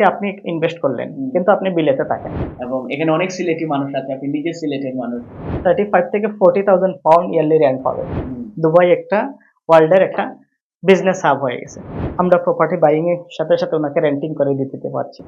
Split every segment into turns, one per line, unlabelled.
আপনি ইনভেস্ট করলেন কিন্তু আপনি বিলেতে থাকেন।
এবং এখানে অনেক সিলেটি মানুষ আছে, আপনি নিজে সিলেটের মানুষ।
35 থেকে 40,000 পাউন্ড ইয়ারলি রেন্ট পাবে।
হুম,
দুবাই একটা ওয়ার্ল্ডের একটা বিজনেস হাব হয়ে গেছে। আমরা প্রপার্টি বাইং এর সাথে সাথে ওনাকে রেন্টিং করে দিতে পারছি।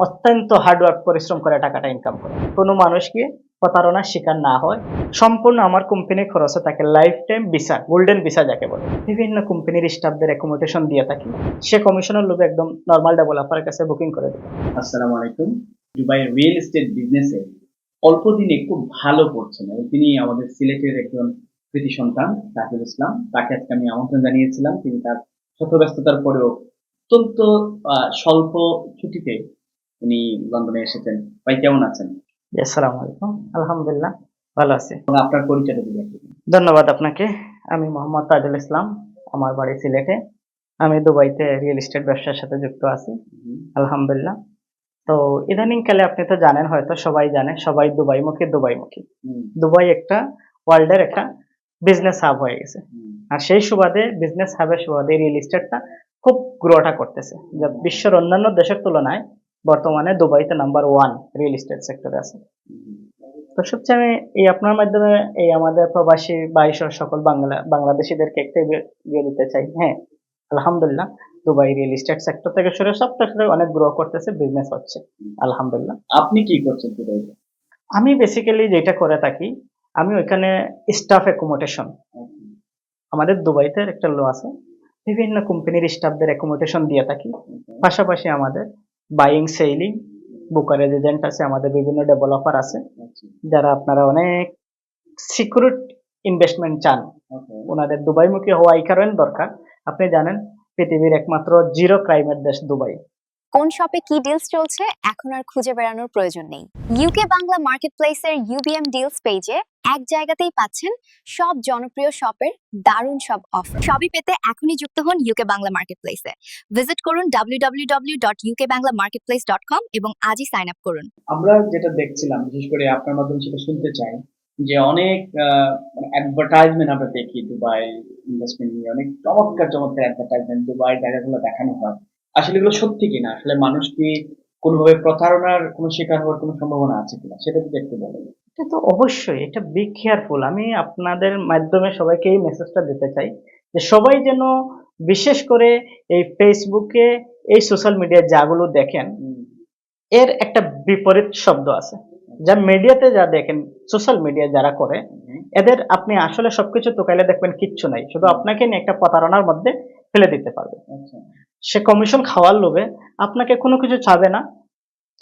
অত্যন্ত হার্ডওয়ার্ক পরিশ্রম করে টাকাটা ইনকাম করে। কোনো মানুষকে প্রতারণার শিকার না হয়। সম্পূর্ণ আমার কোম্পানির খরচে তাকে life time visa, golden visa যাকে বলে। বিভিন্ন কোম্পানির স্টাফদের অ্যাকোমোডেশন দিয়ে থাকি। সে কমিশনের লোভে একদম নরমাল ডেভেলপারের কাছে বুকিং করে দেবে।
আসসালামু আলাইকুম। দুবাইয়ের রিয়েল এস্টেট বিজনেসে অল্প দিনে খুব ভালো করছেন এবং তিনি আমাদের সিলেটের একজন কৃতি সন্তান তাকিব ইসলাম। তাকে আজকে আমি আমন্ত্রণ জানিয়েছিলাম। তিনি তার শত ব্যস্ততার পরেও অত্যন্ত স্বল্প ছুটিতে উনি লন্ডনে এসেছেন। ভাই কেমন আছেন?
জি, আসসালামু আলাইকুম। আলহামদুলিল্লাহ ভালো আছি।
এবং আপনার পরিচয়টা দিবেন একটু।
ধন্যবাদ আপনাকে। আমি মোহাম্মদ তাজুল ইসলাম। আমার বাড়ি সিলেটে। আমি দুবাইতে রিয়েল এস্টেট ব্যবসার সাথে যুক্ত আছি।
হুম,
আলহামদুলিল্লাহ। তো ইদানিংকালে আপনি তো জানেন, হয়তো সবাই জানে, সবাই দুবাইমুখী।
হুম,
দুবাই একটা ওয়ার্ল্ডের একটা বিজনেস হাব হয়ে গেছে।
হুম,
আর সেই সুবাদে বিজনেস হাবের সুবাদে রিয়েল এস্টেটটা খুব গ্রোটা করতেছে। যা বিশ্বের অন্যান্য দেশের তুলনায় বর্তমানে দুবাইতে নাম্বার 1 রিয়েল এস্টেট সেক্টরে আছে।
হুম।
তো সবচেয়ে আমি এই আপনার মাধ্যমে এই আমাদের প্রবাসী ভাইসহ সকল বাংলাদেশীদেরকে একটাই দিয়ে দিতে চাই। হ্যাঁ, আলহামদুলিল্লাহ দুবাই রিয়েল এস্টেট সেক্টর থেকে শুরু সব সেক্টরে অনেক গ্রো করতেছে, বিজনেস হচ্ছে। আলহামদুলিল্লাহ।
আপনি কি করছেন দুবাইতে?
আমি বেসিক্যালি যেটা করে থাকি, আমি ওইখানে স্টাফ অ্যাকোমোডেশন, আমাদের দুবাইতে একটা ল আছে। বিভিন্ন কোম্পানির স্টাফদের অ্যাকোমোডেশন দিয়ে থাকি। পাশাপাশি আমাদের বাইং, সেলিং, ব্রোকারেজ এজেন্ট আছে, আমাদের বিভিন্ন ডেভেলপার আছে। যারা আপনারা অনেক সিকিউরড ইনভেস্টমেন্ট চান, ওনাদের দুবাইমুখী হওয়া এই কারণে দরকার। আপনি জানেন পৃথিবীর একমাত্র জিরো ক্রাইমের দেশ দুবাই।
কোন শপে কি ডিলস চলছে এখন আর খুঁজে বেড়ানোর প্রয়োজন নেই। ইউকে বাংলা মার্কেটপ্লেসের ইউবিএম ডিলস পেজে এক জায়গাতেই পাচ্ছেন সব জনপ্রিয় শপের দারুণ সব অফার। সবই পেতে এখনই যুক্ত হন ইউকে বাংলা মার্কেটপ্লেসে। ভিজিট করুন www.ukbanglamarketplace.com এবং আজই সাইন আপ করুন।
আমরা যেটা দেখছিলাম, বিশেষ করে আপনার মাধ্যমে সেটা শুনতে চাই যে অনেক অ্যাডভার্টাইজমেন্ট আমরা দেখি দুবাই ইনভেস্টমেন্ট নিয়ে, অনেক চমৎকার চমৎকার অ্যাডভার্টাইজমেন্ট দুবাই জায়গাগুলো দেখানো হয়। আসলে এগুলো সত্যি কিনা, আসলে মানুষ কি কোনোভাবে প্রতারণার কোনো শিকার হওয়ার কোনো সম্ভাবনা আছে কিনা, সেটা যদি একটু বলেন।
এটা তো অবশ্যই, এটা বি কেয়ারফুল। আমি আপনাদের মাধ্যমে সবাইকে এই মেসেজটা দিতে চাই যে সবাই যেন, বিশেষ করে এই ফেসবুকে, এই সোশ্যাল মিডিয়ায় যাগুলো দেখেন, এর একটা বিপরীত শব্দ আছে। যা মিডিয়াতে যা দেখেন, সোশ্যাল মিডিয়া যারা করে, এদের আপনি আসলে সবকিছু তোকাইলে দেখবেন কিচ্ছু নাই, শুধু আপনাকে নিয়ে একটা প্রতারণার মধ্যে ফেলে দিতে পারবে। সে কমিশন খাওয়ার লোভে আপনাকে কোনো কিছু চাবে না,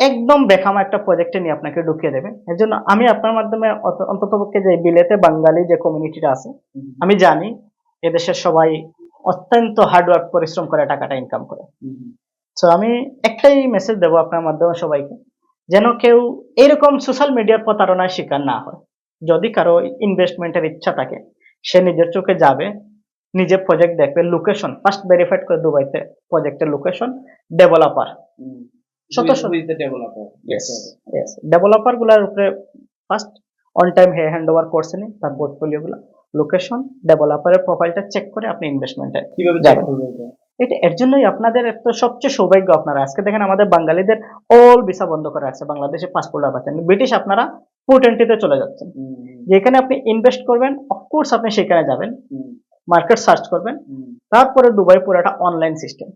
একদম বেখামা একটা প্রজেক্টে নিয়ে আপনাকে ঢুকিয়ে দেবে। এর জন্য আমি আপনার মাধ্যমে অন্ততপক্ষে যে বিলেতে বাঙালি যে কমিউনিটিটা আছে, আমি জানি এদেশের সবাই অত্যন্ত হার্ডওয়ার্ক পরিশ্রম করে টাকাটা ইনকাম করে। সো আমি একটাই মেসেজ দেবো আপনার মাধ্যমে সবাইকে, যেন কেউ এরকম সোশ্যাল মিডিয়ার প্রতারণার শিকার না হয়। যদি কারো ইনভেস্টমেন্টের ইচ্ছা থাকে, সে নিজের চোখে যাবে, নিজে প্রজেক্ট দেখবে, লোকেশন ফার্স্ট ভেরিফাইড করে দুবাইতে প্রজেক্টের লোকেশন, ডেভেলপার, ডেভেলপার গুলার উপরে first on time hand over করছে নি তার পোর্টফোলিও গুলো, লোকেশন, ডেভেলপারের প্রোফাইলটা চেক করে আপনি ইনভেস্টমেন্টে
কিভাবে
যাবেন। এটা এর জন্যই আপনাদের এত সবচেয়ে সৌভাগ্য, আপনারা আজকে দেখেন আমাদের বাঙালিদের অল ভিসা বন্ধ করে আছে, বাংলাদেশে পাসপোর্ট আর পাচ্ছেন, ব্রিটিশ আপনারা পোর্টেন্টিতে চলে যাচ্ছেন। যেখানে আপনি ইনভেস্ট করবেন, অফকোর্স আপনি সেখানে যাবেন, মার্কেট সার্চ করবেন, তারপরে দুবাই পুরোটা অনলাইন সিস্টেম।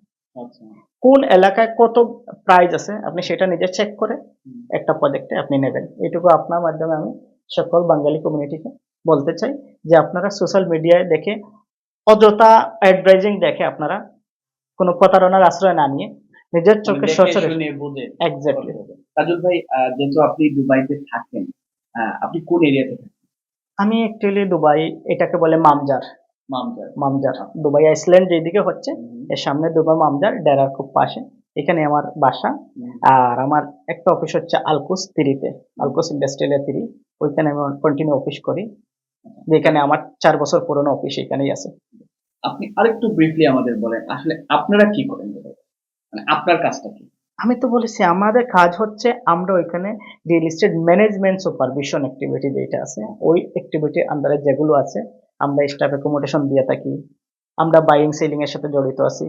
কোন এলাকায় কত প্রাইস আছে আপনি সেটা নিজে চেক করে একটা প্রজেক্টে আপনি নেবেন। এটুকু আপনার মাধ্যমে আমি সকল বাঙালি কমিউনিটিকে বলতে চাই যে আপনারা সোশ্যাল মিডিয়ায় দেখে, অযথা অ্যাডভার্টাইজিং দেখে আপনারা কোনো প্রতারণার আশ্রয় না নিয়ে নিজের চোখে সরাসরি
বুঝে
এক্স্যাক্টলি।
তাজুল ভাই, যেহেতু আপনি দুবাইতে থাকেন, আপনি কোন এরিয়াতে থাকেন?
আমি অ্যাকচুয়ালি দুবাই, এটাকে বলে মামজার।
মামজার।
মামজার দুবাই আইসল্যান্ড যেদিকে হচ্ছে, এর সামনে দুবাই মামজার ডেরার খুব পাশে, এখানে আমার বাসা। আর আমার একটা অফিস হচ্ছে আলকুস 3-তে, আলকুস ইন্ডাস্ট্রিয়াল 3, ওইখানে আমি কন্টিনিউ অফিস করি, যেখানে আমার 4 বছর পুরনো অফিস এখানেই আছে।
আপনি আরেকটু ব্রিফলি আমাদের বলেন আসলে আপনারা কি করেন, মানে আপনার কাজটা কি?
আমি তো বলেছি আমাদের কাজ হচ্ছে, আমরা ওইখানে real estate management supervision activity যেটা আছে, ওই অ্যাক্টিভিটি আন্ডারে যেগুলো আছে, আমরা স্টাফ অ্যাকোমোডেশন দিয়ে থাকি, আমরা বাইং সেলিং এর সাথে জড়িত আছি,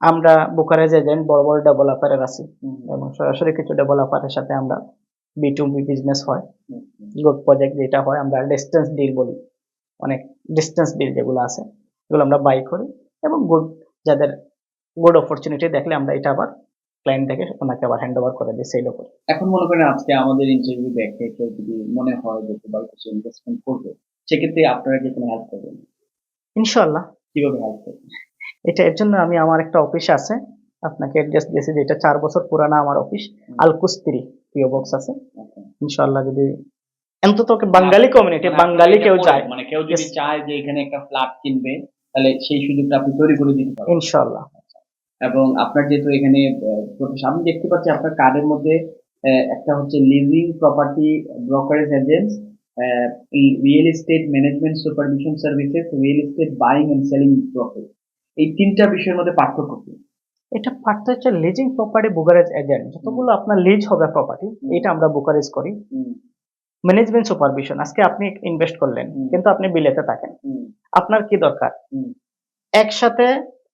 আমরা বুকারেজ এজেন্ট বড় বড় ডেভেলপারের আছি এবং সরাসরি কিছু ডেভেলপারের সাথে আমরা B2B বিজনেস হয়। গুড প্রজেক্ট যেটা হয় আমরা ডিস্টেন্স ডিল বলি, অনেক ডিস্টেন্স ডিল যেগুলো আছে এগুলো আমরা বাই করি এবং গুড যাদের গুড অপরচুনিটি দেখলে আমরা এটা আবার ক্লায়েন্ট থেকে ওনাকে আবার হ্যান্ড ওভার করে দিই সেল করি।
এখন মনে করেন আজকে আমাদের ইন্টারভিউ দেখে কেউ যদি মনে হয় যে দুবাই কিছু ইনভেস্টমেন্ট করবে, সেক্ষেত্রে আপনারা কি কোনো হেল্প করবেন?
ইনশাআল্লাহ
কিভাবে হেল্প করবেন?
এর জন্য আমি আমার একটা অফিস আছে, আপনাকে অ্যাড্রেস দিয়েছি, যেটা 4 বছর পুরানা আমার অফিস, আলকুস্তিরি পিও বক্স আছে।
আচ্ছা।
ইনশাআল্লাহ যদি অন্তত বাঙালি কমিউনিটি
মানে
বাঙালি
আপনারা
কেউ
এটা
যায়,
করেন, মানে কেউ যদি চায় যে এখানে একটা ফ্ল্যাট কিনবে, তাহলে সেই সুযোগটা আপনি তৈরি করে দিতে পারবেন।
ইনশাআল্লাহ।
এবং আপনার যেহেতু এখানে আমি দেখতে পাচ্ছি আপনার কার্ডের মধ্যে একটা হচ্ছে living property brokerage agent, real estate management supervision services, real estate buying and selling brokerage. এই তিনটা বিষয়ের মধ্যে পার্থক্য কি?
এটা পার্ট হচ্ছে লিজিং প্রপার্টি বুকারেজ এজেন্ট, যতগুলো আপনার লিজ হবে প্রপার্টি এটা আমরা বুকারেজ করি। ম্যানেজমেন্ট সুপারভিশন, আজকে আপনি ইনভেস্ট করলেন কিন্তু আপনি বিলেতে থাকেন, আপনার কি দরকার একসাথে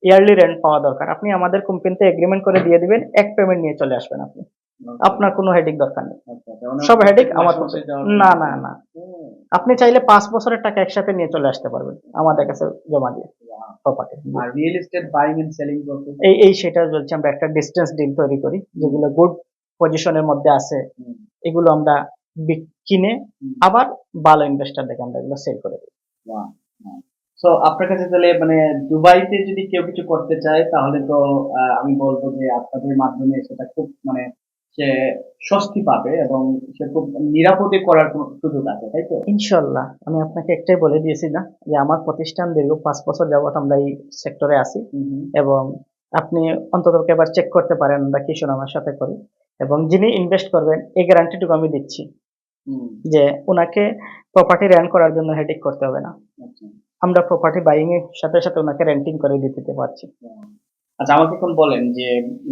ইয়ারলি রেন্ট পাওয়া দরকার, আপনি আমাদের কোম্পানিতে এগ্রিমেন্ট করে দিয়ে দিবেন, এক পেমেন্ট নিয়ে চলে আসবেন আপনি, আপনার কোনো হেডিক দরকার নেই, সব হেডিক আমার না না না, আপনি চাইলে 5 বছরের টাকা একসাথে নিয়ে চলে আসতে পারবেন আমাদের কাছে জমা দিয়ে প্রপার্টি।
আর real estate buying and selling brokerage
এই সেটা বলছি, আমরা একটা ডিস্টেন্স ডিল তৈরি করি যেগুলো গুড পজিশনের মধ্যে আছে, এগুলো আমরা কিনে আবার ভালো ইনভেস্টর দেখে আমরা এগুলো সেল করে দিই।
সো আপনার কাছে তাহলে মানে দুবাইতে যদি কেউ কিছু করতে চায় তাহলে তো আমি বলবো যে আপনাদের মাধ্যমে সেটা খুব মানে সে স্বস্তি পাবে এবং সে খুব নিরাপদে করার কোনো সুযোগ আছে, তাই তো?
ইনশাল্লাহ, আমি আপনাকে একটাই বলে দিয়েছি না যে আমার প্রতিষ্ঠান দীর্ঘ 5 বছর যাবত আমরা এই সেক্টরে আছি এবং আপনি অন্তত এবার চেক করতে পারেন আমরা কি সুনামের সাথে করি, এবং যিনি ইনভেস্ট করবেন এই গ্যারান্টিটুকু আমি দিচ্ছি যে ওনাকে প্রপার্টি রেন্ট করার জন্য হেডেক করতে হবে না, আমরা প্রপার্টি বাইং এর সাথে সাথে ওনাকে রেন্টিং করে দিতে পারছি।
আচ্ছা, আমাকে এখন বলেন যে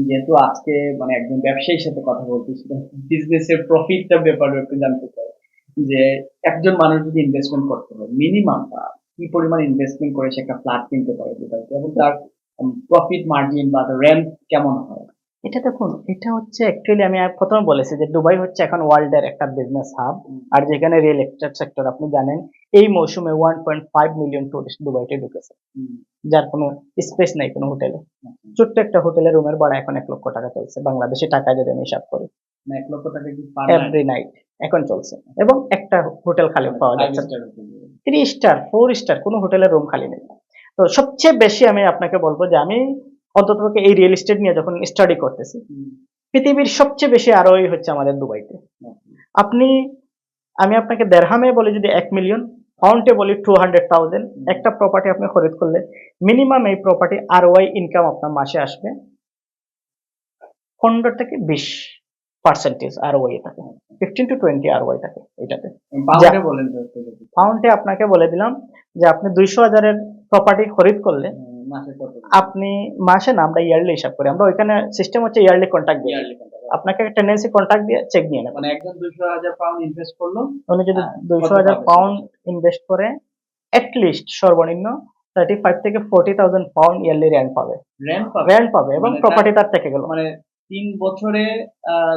যেহেতু আজকে মানে একজন ব্যবসায়ীর সাথে কথা বলতেছি, বিজনেসের প্রফিটটা ব্যাপারে একটু জানতে চাই যে একজন মানুষ যদি ইনভেস্টমেন্ট করতে হয় মিনিমাম কি পরিমাণ ইনভেস্টমেন্ট করে সে একটা ফ্ল্যাট কিনতে পারে দুবাইতে, এবং তার প্রফিট মার্জিন বা রেন্ট কেমন হয়?
এটা দেখুন, এটা হচ্ছে অ্যাকচুয়ালি আমি প্রথমে বলেছি যে দুবাই হচ্ছে এখন ওয়ার্ল্ডের একটা বিজনেস হাব, আর যেখানে রিয়েল এস্টেট সেক্টর আপনি জানেন এই মৌসুমে 1.5 মিলিয়ন টুরিস্ট দুবাইতে ঢুকেছে, যার কোনো স্পেস নাই কোনো হোটেলে। ছোট্ট একটা হোটেলের রুমের ভাড়া এখন 1 লক্ষ টাকা চলছে বাংলাদেশি টাকায় যদি আমি হিসাব করি,
1 লক্ষ টাকা কি
এভরি নাইট এখন চলছে, এবং একটা হোটেল খালি পাওয়া যাচ্ছে, 3 স্টার 4 স্টার কোনো হোটেলের রুম খালি নেই। তো সবচেয়ে বেশি আমি আপনাকে বলবো যে আমি অন্তত এই রিয়েল এস্টেট নিয়ে যখন স্টাডি করতেছি, পৃথিবীর সবচেয়ে বেশি আরওই হচ্ছে আমাদের দুবাইতে। আমি আপনাকে দেরহামে বলি যদি 1 মিলিয়ন, পাউন্ডে বলি 200,000, একটা প্রপার্টি আপনি খরিদ করলে মিনিমাম এই প্রপার্টি আরওআই ইনকাম আপনার মাসে আসবে 15 থেকে 20% আরওআই থাকে, 15 to 20 আরওআই থাকে এটাতে।
পাউন্ডে বলেন তো?
পাউন্ডে আপনাকে বলে দিলাম যে আপনি 200,000 এর প্রপার্টি খরিদ করলে
মাসে কত?
আপনি মাসে না, আমরা ইয়ারলি হিসাব করি, আমরা ওইখানে সিস্টেম হচ্ছে ইয়ারলি কন্ট্রাক্ট দিয়ে আপনাকে টেন্ডেন্সি কন্ট্রাক্ট দিয়ে চেক নিয়ে নেবেন।
মানে একজন 200,000 পাউন্ড ইনভেস্ট করলো,
উনি যদি 200,000 পাউন্ড ইনভেস্ট করে এট লিস্ট সর্বনিম্ন 35 থেকে 40,000 পাউন্ড ইয়ারলি রেন্ট পাবে এবং প্রপার্টি তার থেকে গেল
মানে 3 বছরে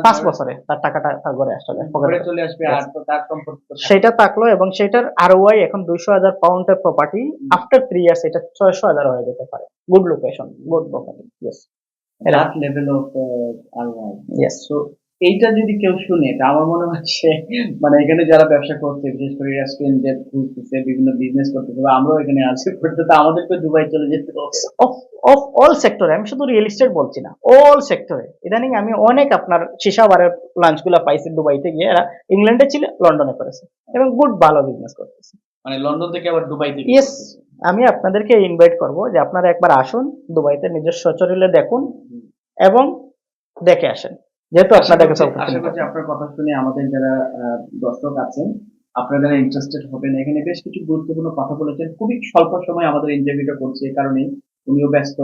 5 বছরে তার টাকাটা তার ঘরে আসলে
পকেটে চলে আসবে, আর তো তার সম্পত্তি
সেটা থাকলো, এবং সেটার আরওআই এখন 200,000 পাউন্ডের প্রপার্টি আফটার 3 ইয়ার্স এটা 600,000 হয়ে যেতে পারে। Good location, good property, yes,
that level of ROI.
Yes.
So এইটা যদি কেউ শুনে, এটা আমার মনে হচ্ছে মানে এখানে যারা ব্যবসা করছে, বিশেষ করে রেস্টুরেন্টে খুলতেছে, বিভিন্ন বিজনেস করতেছে, বা আমরাও এখানে আছি, তো আমাদেরকে দুবাই চলে যেতে হবে।
অফ অল সেক্টরে, আমি শুধু রিয়েল এস্টেট বলছি না, অল সেক্টরে। ইদানিং আমি অনেক আপনার শিশাবারের লাঞ্চগুলো পাইছি দুবাইতে গিয়ে, এরা ইংল্যান্ডে ছিল, লন্ডনে করেছে এবং গুড ভালো বিজনেস করতেছে।
মানে লন্ডন থেকে আবার দুবাইতে?
ইয়েস, আমি আপনাদেরকে ইনভাইট করব যে আপনারা একবার আসুন দুবাইতে, নিজের সচরিলে দেখুন এবং দেখে আসেন, যেহেতু আপনাদের কাছে
আশা করছি আপনার কথা শুনে আমাদের যারা দর্শক আছেন, আপনারা যারা ইন্টারেস্টেড হবেন। এখানে বেশ কিছু গুরুত্বপূর্ণ কথা বলেছেন, খুবই স্বল্প সময় আমাদের ইন্টারভিউটা করছে, এই কারণে উনিও ব্যস্ত,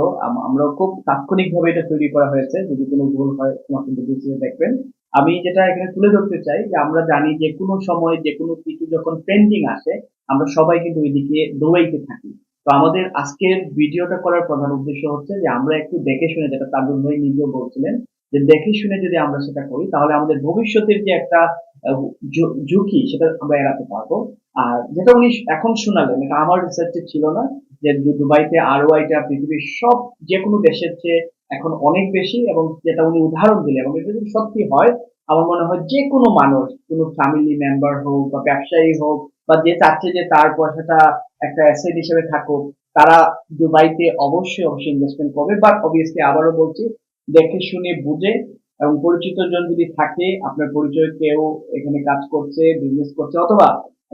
আমরাও খুব তাৎক্ষণিকভাবে এটা তৈরি করা হয়েছে, যদি কোনো ভুল হয় তোমার কিন্তু বুঝিয়ে দেখবেন। আমি যেটা এখানে তুলে ধরতে চাই যে আমরা জানি যে কোনো সময় যে কোনো কিছু যখন ট্রেন্ডিং আসে আমরা সবাই কিন্তু ওইদিকে দৌড়াইতে থাকি, তো আমাদের আজকের ভিডিওটা করার প্রধান উদ্দেশ্য হচ্ছে যে আমরা একটু দেখে শুনে, যেটা তাজুল ভাই নিজেও বলছিলেন, যে দেখে শুনে যদি আমরা সেটা করি তাহলে আমাদের ভবিষ্যতের যে একটা ঝুঁকি সেটা আমরা এড়াতে পারবো। আর যেটা উনি এখন শোনালেন, এটা আমার রিসার্চে ছিল না, যে দুবাইতে আরওআইটা পৃথিবীর সব যে কোনো দেশের চেয়ে এখন অনেক বেশি, এবং যেটা উনি উদাহরণ দিলেন, এবং এটা যদি সত্যি হয় আমার মনে হয় যে কোনো মানুষ, কোনো ফ্যামিলি মেম্বার হোক বা ব্যবসায়ী হোক বা যে চাচ্ছে যে তার পয়সাটা একটা অ্যাসেট হিসেবে থাকুক, তারা দুবাইতে অবশ্যই অবশ্যই ইনভেস্টমেন্ট করবে। বাট অবভিয়াসলি আবারও বলছি, দেখে শুনে বুঝে, এবং পরিচিত জন যদি থাকে, আপনার পরিচয় কেউ এখানে কাজ করছে, বিজনেস করছে, অথবা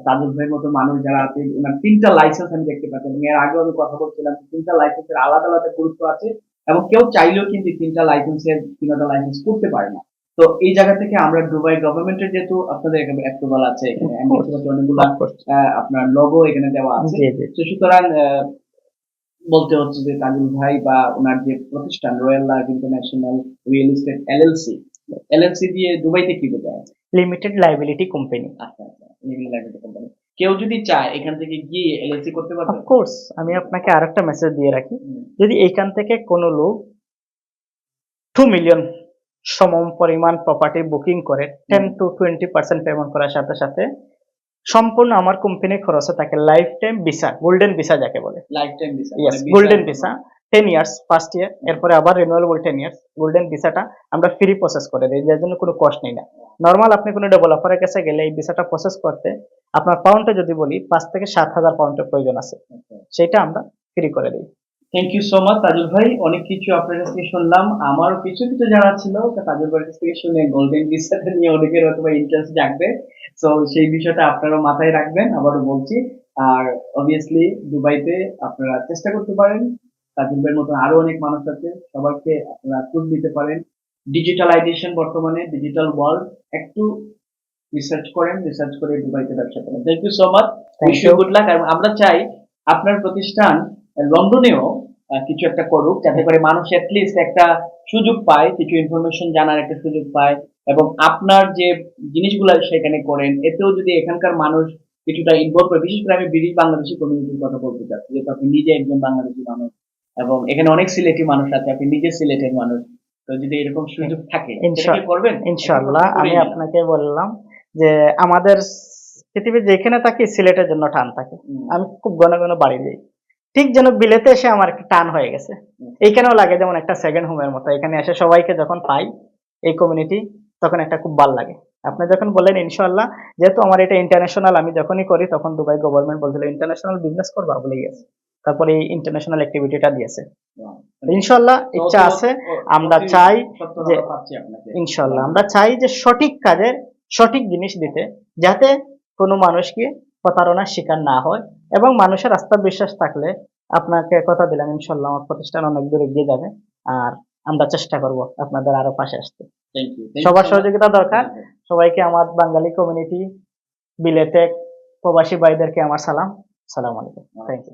তাজুল ভাইয়ের মতো মানুষ যারা আছে, ওনার 3টা লাইসেন্স আমি দেখতে পাচ্ছি, এবং এর আগেও আমি কথা বলছিলাম 3টা লাইসেন্সের আলাদা আলাদা গুরুত্ব আছে, এবং কেউ চাইলেও কিন্তু 3টা লাইসেন্সের 3টা লাইসেন্স করতে পারে না। তো এই জায়গা থেকে আমরা দুবাই গভর্নমেন্টের যেহেতু আপনাদের এখানে অ্যাপ্রুভাল আছে, এখানে অনেকগুলো আপনার লোগো এখানে দেওয়া আছে, তো সুতরাং বলতে হচ্ছে যে তাজুল ভাই বা ওনার যে প্রতিষ্ঠান royal life international real estate LLC দিয়ে দুবাইতে কি বোঝায়?
Limited liability company.
আচ্ছা আচ্ছা, লিমিটেড লাইবিলিটি কোম্পানি। কেউ যদি চায় এখান থেকে গিয়ে এলএলসি করতে পারবে?
অফকোর্স, আমি আপনাকে আরেকটা মেসেজ দিয়ে রাখি, যদি এইখান থেকে কোনো লোক 2 মিলিয়ন সমম পরিমাণ প্রপার্টি বুকিং করে 10 to 20% পেমেন্ট করার সাথে সাথে সম্পূর্ণ আমার কোম্পানির খরচে থাকে life time visa, golden visa যাকে বলে।
Life time visa,
yes, golden visa 10 years first year, এরপরে আবার রিনিউয়েবল 10 ইয়ার্স। গোল্ডেন ভিসাটা আমরা ফ্রি প্রসেস করে দিই, যার জন্য কোনো কস্ট নেই না। নরমাল আপনি কোনো ডেভেলপারের কাছে গেলে এই ভিসাটা প্রসেস করতে আপনার পাউন্ডে যদি বলি 5 থেকে 7,000 পাউন্ডের প্রয়োজন আছে, সেটা আমরা ফ্রি করে দিই।
Thank you so much Tajul ভাই, অনেক কিছু আপনার কাছ থেকে শুনলাম। আমারও কিছু কিছু জানা ছিল, তাজুল ভাইয়ের কাছ থেকে শুনে গোল্ডেন ভিসাটা নিয়ে অনেকের হয়তো ইন্টারেস্ট জাগবে। তো সেই বিষয়টা আপনারাও মাথায় রাখবেন, আবারও বলছি। আর অবভিয়াসলি দুবাইতে আপনারা চেষ্টা করতে পারেন, তাজুল ভাইয়ের মতো আরো অনেক মানুষ আছে, সবাইকে আপনারা খোঁজ দিতে পারেন। ডিজিটালাইজেশন, বর্তমানে ডিজিটাল ওয়ার্ল্ড, একটু রিসার্চ করেন, রিসার্চ করে দুবাইতে ব্যবসা করেন। Thank you so much, wish you good luck. আর আমরা চাই আপনার প্রতিষ্ঠান লন্ডনেও কিছু একটা করুক, যাতে করে মানুষ অ্যাটলিস্ট একটা সুযোগ পায়, কিছু ইনফরমেশন জানার একটা সুযোগ পায়, এবং আপনার যে জিনিসগুলো সেখানে করেন এতেও যদি এখানকার মানুষ কিছুটা ইনভলভ করে। বিশেষ করে আমি ব্রিটিশ বাংলাদেশি কমিউনিটির কথা বলতে চাচ্ছি, যেহেতু আপনি নিজে একজন বাংলাদেশি মানুষ, এবং এখানে অনেক সিলেটি মানুষ আছে, আপনি নিজে সিলেটের মানুষ, তো যদি এরকম সুযোগ থাকে করবেন
ইনশাআল্লাহ। আমি আপনাকে বললাম যে আমাদের পৃথিবী যেখানে থাকি সিলেটের জন্য টান থাকে, আমি খুব ঘন ঘন বাড়ি যাই, ঠিক যেন বিলেতে এসে আমার একটা টান হয়ে গেছে। এইখানেও লাগে যেমন একটা সেকেন্ড হোমের মতো, এখানে এসে সবাইকে যখন পাই এই কমিউনিটি, তখন একটা খুব ভালো লাগে। আপনি যখন বললেন ইনশাআল্লাহ, যেহেতু আমার এটা ইন্টারন্যাশনাল, আমি যখনই করি তখন দুবাই গভর্নমেন্ট বলছিল ইন্টারন্যাশনাল বিজনেস করবা, বলে গেছে, তারপরে এই ইন্টারন্যাশনাল অ্যাক্টিভিটিটা দিয়েছে। ইনশাআল্লাহ ইচ্ছা আছে, আমরা চাই যে ইনশাআল্লাহ আমরা চাই যে সঠিক কাজে সঠিক জিনিস দিতে, যাতে কোনো মানুষকে প্রতারণার শিকার না হয়, এবং মানুষের আস্থা বিশ্বাস থাকলে আপনাকে কথা দিলাম ইনশাআল্লাহ আমার প্রতিষ্ঠান অনেক দূর এগিয়ে যাবে। আর আমরা চেষ্টা করব আপনাদের আরো পাশে আসতে। সবার সহযোগিতা দরকার। সবাইকে আমার বাঙালি কমিউনিটি, বিলেতে প্রবাসী ভাইদেরকে আমার সালাম, আসসালামু আলাইকুম। Thank you.